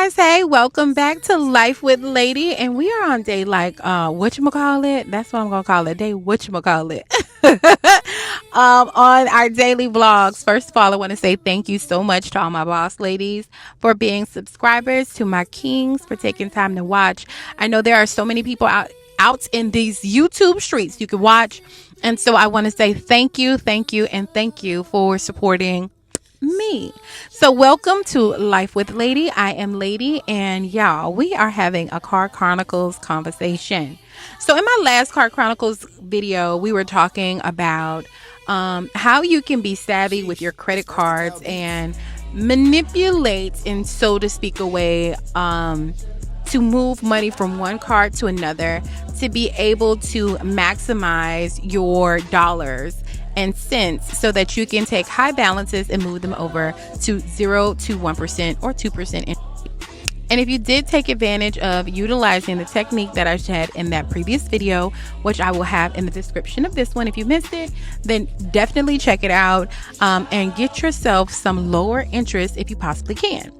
guys, hey, welcome back to Life with Lady, and we are on day whatchamacallit? That's what I'm gonna call it, day whatchamacallit. On our daily vlogs. First of all, I want to say thank you so much to all my boss ladies for being subscribers, to my kings for taking time to watch. I know there are so many people out in these YouTube streets you can watch, and so I want to say thank you, and thank you for supporting me. So welcome to Life with Lady. I am Lady, and y'all, we are having a Car Chronicles conversation. So in my last Car Chronicles video, we were talking about how you can be savvy with your credit cards and manipulate, in so to speak, a way to move money from one card to another to be able to maximize your dollars and cents so that you can take high balances and move them over to 0 to 1% or 2%. And if you did take advantage of utilizing the technique that I shared in that previous video, which I will have in the description of this one, if you missed it, then definitely check it out and get yourself some lower interest if you possibly can.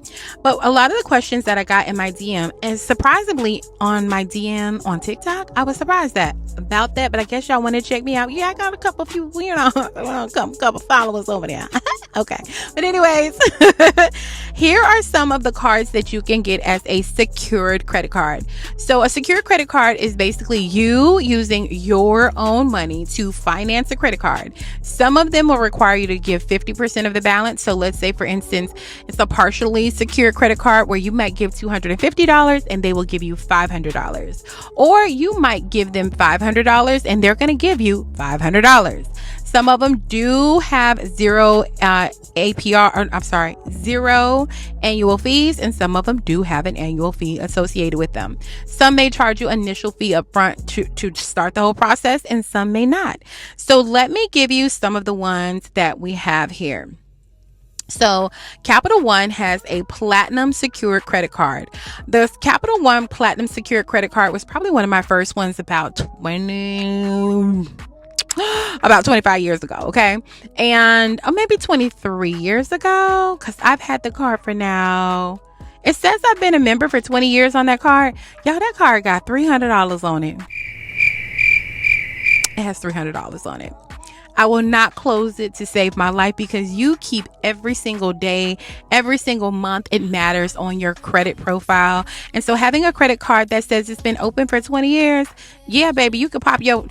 But a lot of the questions that I got in my DM, and surprisingly on my DM on TikTok, I was surprised about that, but I guess y'all want to check me out. Yeah, I got a couple couple followers over there. Okay. But anyways, here are some of the cards that you can get as a secured credit card. So a secured credit card is basically you using your own money to finance a credit card. Some of them will require you to give 50% of the balance. So let's say, for instance, it's a partially secured credit card where you might give $250 and they will give you $500. Or you might give them $500 and they're going to give you $500. Some of them do have zero zero annual fees, and some of them do have an annual fee associated with them. Some may charge you initial fee up front to start the whole process, and some may not. So let me give you some of the ones that we have here. So Capital One has a platinum secured credit card. The Capital One platinum secured credit card was probably one of my first ones about 25 years ago, okay? And maybe 23 years ago, because I've had the card for now. It says I've been a member for 20 years on that card. Y'all, that card got $300 on it. It has $300 on it. I will not close it to save my life because you keep every single day, every single month. It matters on your credit profile. And so having a credit card that says it's been open for 20 years, yeah, baby, you could pop your,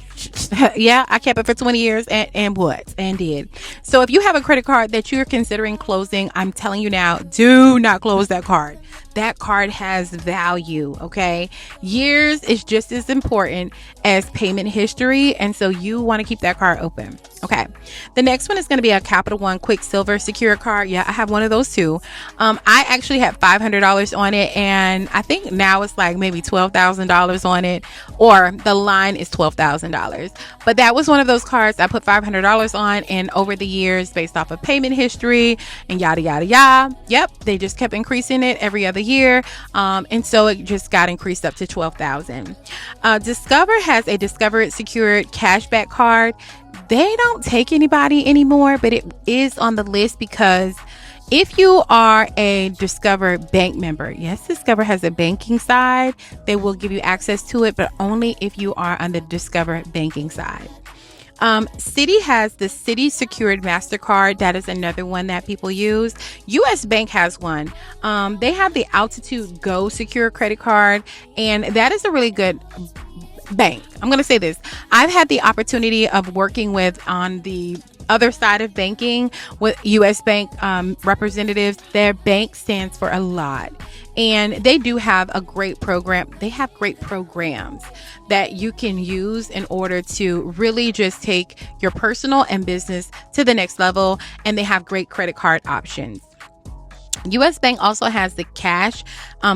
yeah, I kept it for 20 years and what? And did. So if you have a credit card that you're considering closing, I'm telling you now, do not close that card. That card has value, okay? Years is just as important as payment history, and so you want to keep that card open, okay? The next one is going to be a Capital One Quicksilver Secure card. Yeah, I have one of those too. I actually had $500 on it, and I think now it's like maybe $12,000 on it, or the line is $12,000. But that was one of those cards I put $500 on, and over the years, based off of payment history and yada, yada, yada, yep, they just kept increasing it every other year, and so it just got increased up to $12,000. Discover has a Discover secured cashback card. They don't take anybody anymore, but it is on the list because if you are a Discover bank member, yes, Discover has a banking side. They will give you access to it, but only if you are on the Discover banking side. Citi has the Citi secured MasterCard. That is another one that people use. US Bank has one. They have the Altitude Go secure credit card, and that is a really good bank. I'm going to say this. I've had the opportunity of working with, on the other side of banking, with US Bank representatives. Their bank stands for a lot, and they do have a great program. They have great programs that you can use in order to really just take your personal and business to the next level, and they have great credit card options. US Bank also has the Cash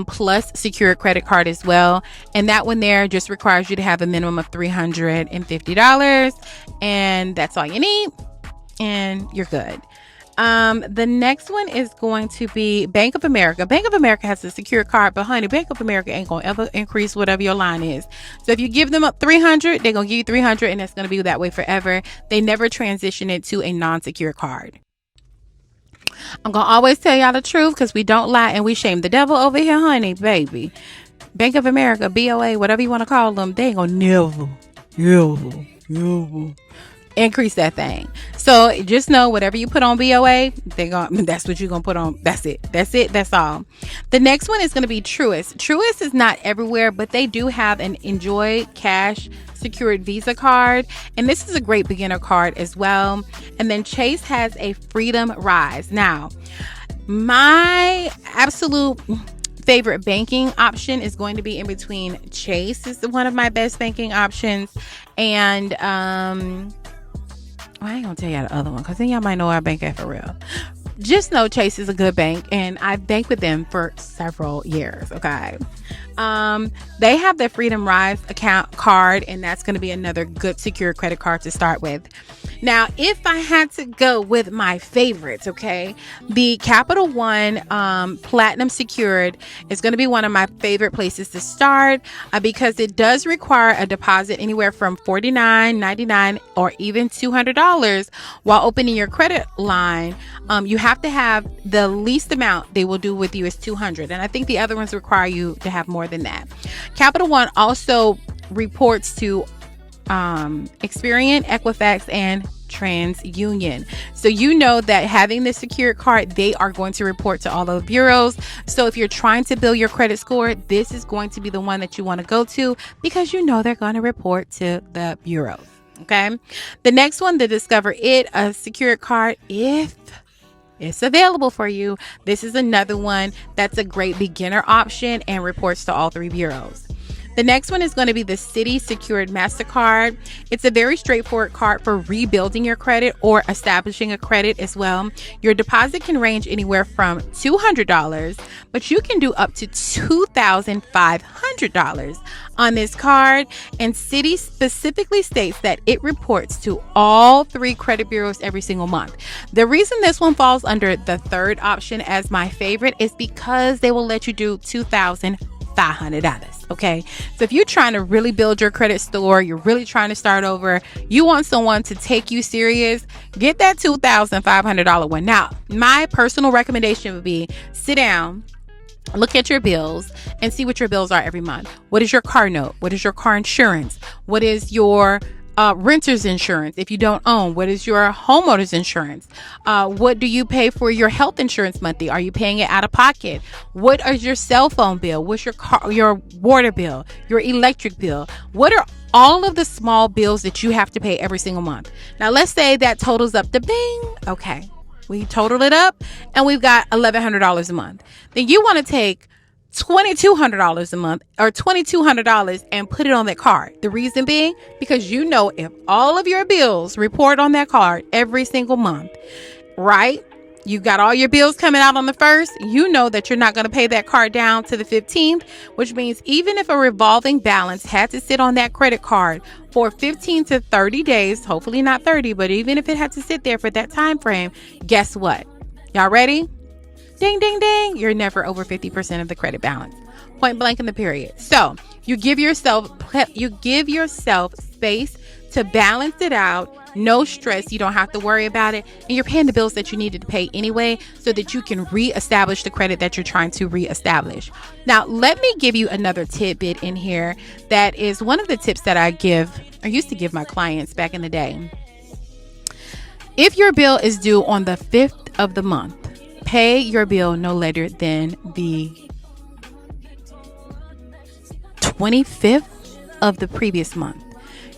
Plus secured credit card as well, and that one there just requires you to have a minimum of $350, and that's all you need, and you're good. The next one is going to be Bank of America. Bank of America has a secure card, but honey, Bank of America ain't gonna ever increase whatever your line is. So if you give them up 300, they're gonna give you 300, and that's gonna be that way forever. They never transition it to a non-secure card. I'm going to always tell y'all the truth because we don't lie and we shame the devil over here, honey, baby. Bank of America, BOA, whatever you want to call them, they ain't going to never increase that thing. So just know whatever you put on BOA, that's what you're going to put on. That's it. That's all. The next one is going to be Truist. Truist is not everywhere, but they do have an Enjoy Cash secured Visa card. And this is a great beginner card as well. And then Chase has a Freedom Rise. Now, my absolute favorite banking option is going to be in between Chase is one of my best banking options. And, I ain't gonna tell y'all the other one because then y'all might know I bank at for real. Just know Chase is a good bank and I've banked with them for several years. Okay. They have the Freedom Rise account card, and that's going to be another good secure credit card to start with. Now, if I had to go with my favorites, okay, the Capital One Platinum Secured is going to be one of my favorite places to start because it does require a deposit anywhere from $49.99 or even $200 while opening your credit line. You have to have the least amount they will do with you is $200, and I think the other ones require you to have more than that. Capital One also reports to Experian, Equifax, and TransUnion. So you know that having this secured card, they are going to report to all the bureaus. So if you're trying to build your credit score, this is going to be the one that you want to go to because you know they're going to report to the bureaus. Okay. The next one, the Discover It, a secured card, if it's available for you. This is another one that's a great beginner option and reports to all three bureaus. The next one is going to be the Citi Secured MasterCard. It's a very straightforward card for rebuilding your credit or establishing a credit as well. Your deposit can range anywhere from $200, but you can do up to $2,500 on this card. And Citi specifically states that it reports to all three credit bureaus every single month. The reason this one falls under the third option as my favorite is because they will let you do $2,500. Okay. So if you're trying to really build your credit score, you're really trying to start over, you want someone to take you serious, get that $2,500 one. Now, my personal recommendation would be sit down, look at your bills and see what your bills are every month. What is your car note? What is your car insurance? What is your renter's insurance if you don't own? What is your homeowner's insurance? What do you pay for your health insurance monthly? Are you paying it out of pocket? What is your cell phone bill? What's your water bill, your electric bill? What are all of the small bills that you have to pay every single month? Now, let's say that totals up to bing. Okay. We totaled it up and we've got $1,100 a month. Then you want to take $2,200 a month or $2,200 and put it on that card. The reason being, because you know if all of your bills report on that card every single month, right? You got all your bills coming out on the 1st, you know that you're not going to pay that card down to the 15th, which means even if a revolving balance had to sit on that credit card for 15 to 30 days, hopefully not 30, but even if it had to sit there for that time frame, guess what? Y'all ready? Ding, ding, ding. You're never over 50% of the credit balance. Point blank in the period. So you give yourself space to balance it out. No stress. You don't have to worry about it. And you're paying the bills that you needed to pay anyway so that you can reestablish the credit that you're trying to reestablish. Now, let me give you another tidbit in here that is one of the tips that I used to give my clients back in the day. If your bill is due on the 5th of the month, pay your bill no later than the 25th of the previous month.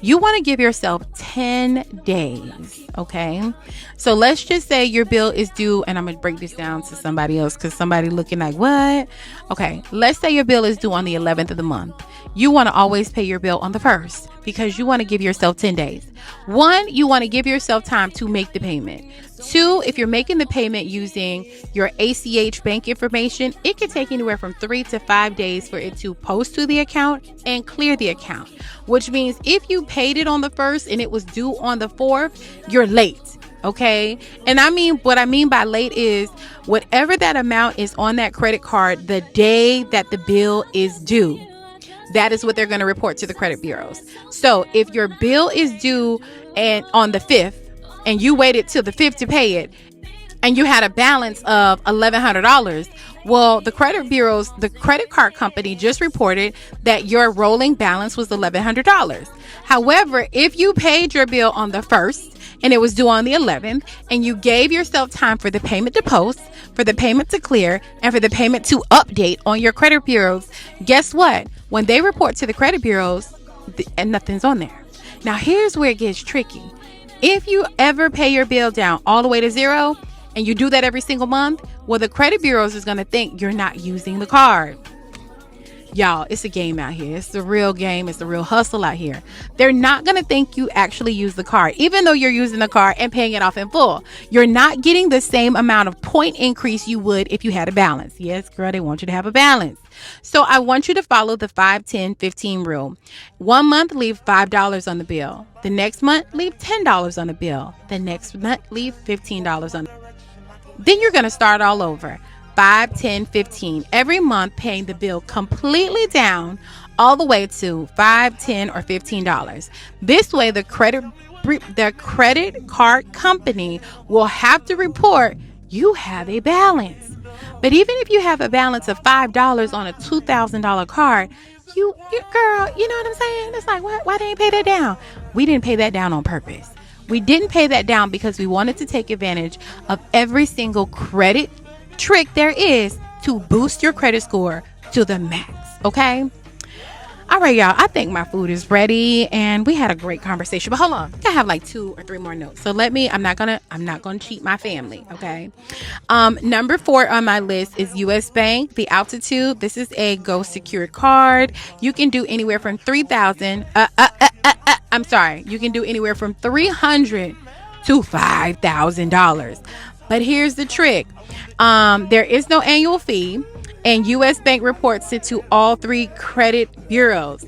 You want to give yourself 10 days, okay? So let's just say your bill is due, and I'm going to break this down to somebody else because somebody looking like, what? Okay, let's say your bill is due on the 11th of the month. You want to always pay your bill on the 1st because you want to give yourself 10 days. 1, you want to give yourself time to make the payment. 2, if you're making the payment using your ACH bank information, it could take anywhere from 3 to 5 days for it to post to the account and clear the account, which means if you paid it on the 1st and it was due on the 4th, you're late. Okay. And what I mean by late is whatever that amount is on that credit card, the day that the bill is due, that is what they're going to report to the credit bureaus. So if your bill is due and on the 5th and you waited till the 5th to pay it and you had a balance of $1,100. Well, the credit card company just reported that your rolling balance was $1,100. However, if you paid your bill on the 1st and it was due on the 11th, and you gave yourself time for the payment to post, for the payment to clear, and for the payment to update on your credit bureaus, guess what? When they report to the credit bureaus, and nothing's on there. Now, here's where it gets tricky. If you ever pay your bill down all the way to zero, and you do that every single month, well, the credit bureaus is going to think you're not using the card. Y'all, it's a game out here. It's the real game. It's the real hustle out here. They're not going to think you actually use the card, even though you're using the card and paying it off in full. You're not getting the same amount of point increase you would if you had a balance. Yes, girl, they want you to have a balance. So I want you to follow the 5-10-15 rule. 1 month, leave $5 on the bill. The next month, leave $10 on the bill. The next month, leave $15 on the bill. Then you're going to start all over. 5, 10, 15. Every month paying the bill completely down all the way to $5, $10, or $15. This way, the credit card company will have to report you have a balance. But even if you have a balance of $5 on a $2,000 card, you girl, you know what I'm saying? It's like, why didn't you pay that down? We didn't pay that down on purpose. We didn't pay that down because we wanted to take advantage of every single credit trick there is to boost your credit score to the max. Okay. All right, y'all. I think my food is ready, and we had a great conversation. But hold on, I have like 2 or 3 more notes. So I'm not gonna cheat my family. Okay. Number 4 on my list is U.S. Bank, the Altitude. This is a Go Secured card. You can do anywhere from You can do anywhere from $300 to $5,000. But here's the trick. There is no annual fee, and U.S. Bank reports it to all 3 credit bureaus.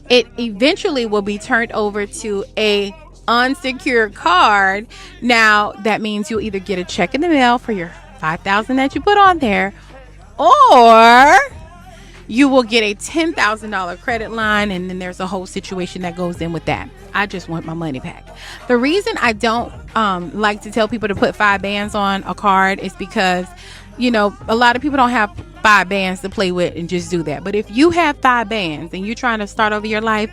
It eventually will be turned over to a unsecured card. Now, that means you'll either get a check in the mail for your $5,000 that you put on there, or you will get a $10,000 credit line, and then there's a whole situation that goes in with that. I just want my money back. The reason I don't like to tell people to put 5 bands on a card is because, a lot of people don't have 5 bands to play with and just do that. But if you have 5 bands and you're trying to start over your life,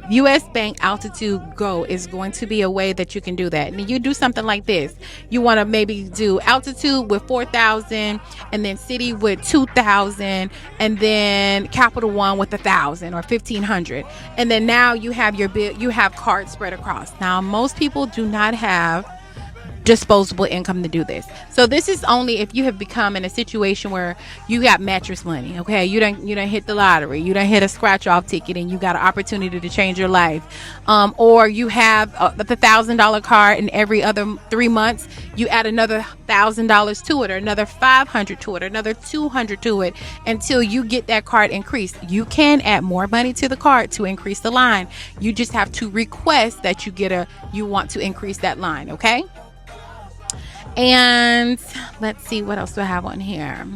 U.S. Bank Altitude Go is going to be a way that you can do that. And you do something like this. You want to maybe do Altitude with 4,000, and then Citi with 2,000, and then Capital One with 1,000 or 1,500. And then now you have your bill, you have cards spread across. Now, most people do not have disposable income to do this. So this is only if you have become in a situation where you got mattress money. Okay, you don't hit the lottery, you don't hit a scratch off ticket, and you got an opportunity to change your life, or you have the $1,000 card, and every other 3 months you add another $1,000 to it, or another $500 to it, or another $200 to it, until you get that card increased. You can add more money to the card to increase the line. You just have to request that you want to increase that line. Okay. And let's see, what else do I have on here?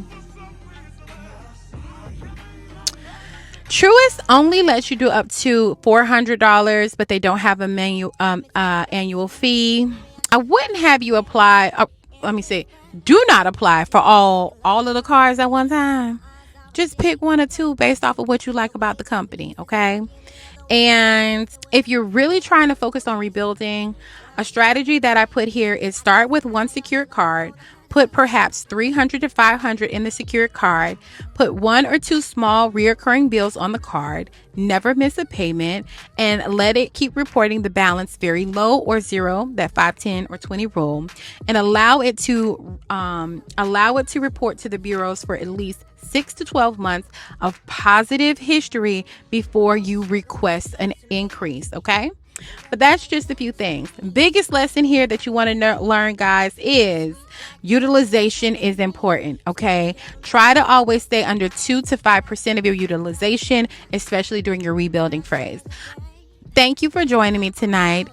Truist only lets you do up to $400, but they don't have a annual fee. I wouldn't have you apply. Do not apply for all of the cards at one time. Just pick 1 or 2 based off of what you like about the company. Okay. And if you're really trying to focus on rebuilding, a strategy that I put here is start with 1 secured card, put perhaps $300 to $500 in the secured card, put 1 or 2 small reoccurring bills on the card, never miss a payment, and let it keep reporting the balance very low or zero, that 5, 10, or 20 rule, and allow it to report to the bureaus for at least 6 to 12 months of positive history before you request an increase. Okay. But that's just a few things. Biggest lesson here that you want to learn, guys, is utilization is important. Okay. Try to always stay under 2 to 5% of your utilization, especially during your rebuilding phase. Thank you for joining me tonight.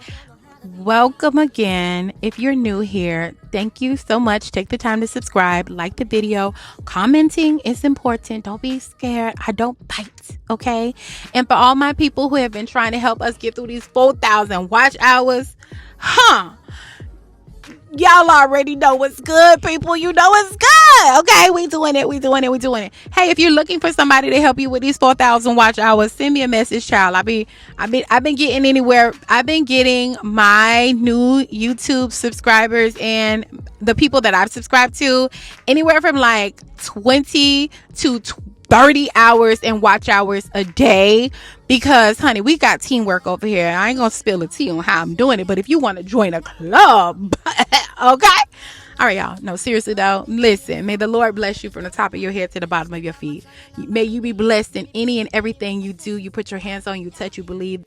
Welcome again. If you're new here, thank you so much. Take the time to subscribe, like the video. Commenting is important. Don't be scared. I don't bite. Okay. And for all my people who have been trying to help us get through these 4,000 watch hours, Y'all already know what's good, people. You know what's good. Okay, we doing it. We doing it. We doing it. Hey, if you're looking for somebody to help you with these 4,000 watch hours, send me a message, child. I've been getting anywhere. I've been getting my new YouTube subscribers and the people that I've subscribed to anywhere from like 20 to 30 hours and watch hours a day, because honey, we got teamwork over here. I ain't gonna spill the tea on how I'm doing it, but if you want to join a club, okay. All right, y'all. No, seriously though, listen, may the Lord bless you from the top of your head to the bottom of your feet. May you be blessed in any and everything you do, you put your hands on, you touch, you believe.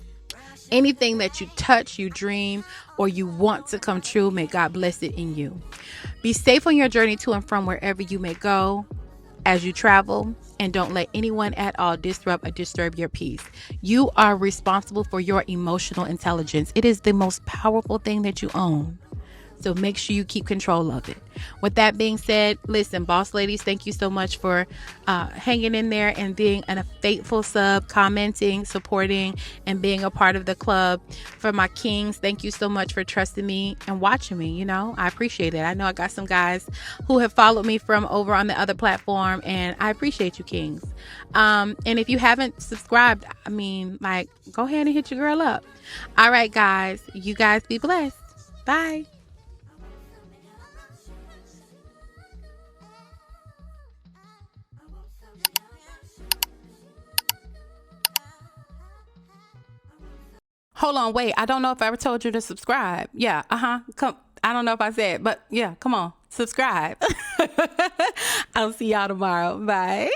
Anything that you touch, you dream, or you want to come true, may God bless it in you. Be safe on your journey to and from wherever you may go as you travel, and don't let anyone at all disrupt or disturb your peace. You are responsible for your emotional intelligence. It is the most powerful thing that you own. So make sure you keep control of it. With that being said, listen, boss ladies, thank you so much for hanging in there and being a faithful sub, commenting, supporting, and being a part of the club. For my kings, thank you so much for trusting me and watching me. You know, I appreciate it. I know I got some guys who have followed me from over on the other platform, and I appreciate you, kings. And if you haven't subscribed, I mean, like, go ahead and hit your girl up. All right, guys, you guys be blessed. Bye. Hold on, wait. I don't know if I ever told you to subscribe. Yeah, Come. I don't know if I said, but yeah, come on, subscribe. I'll see y'all tomorrow. Bye.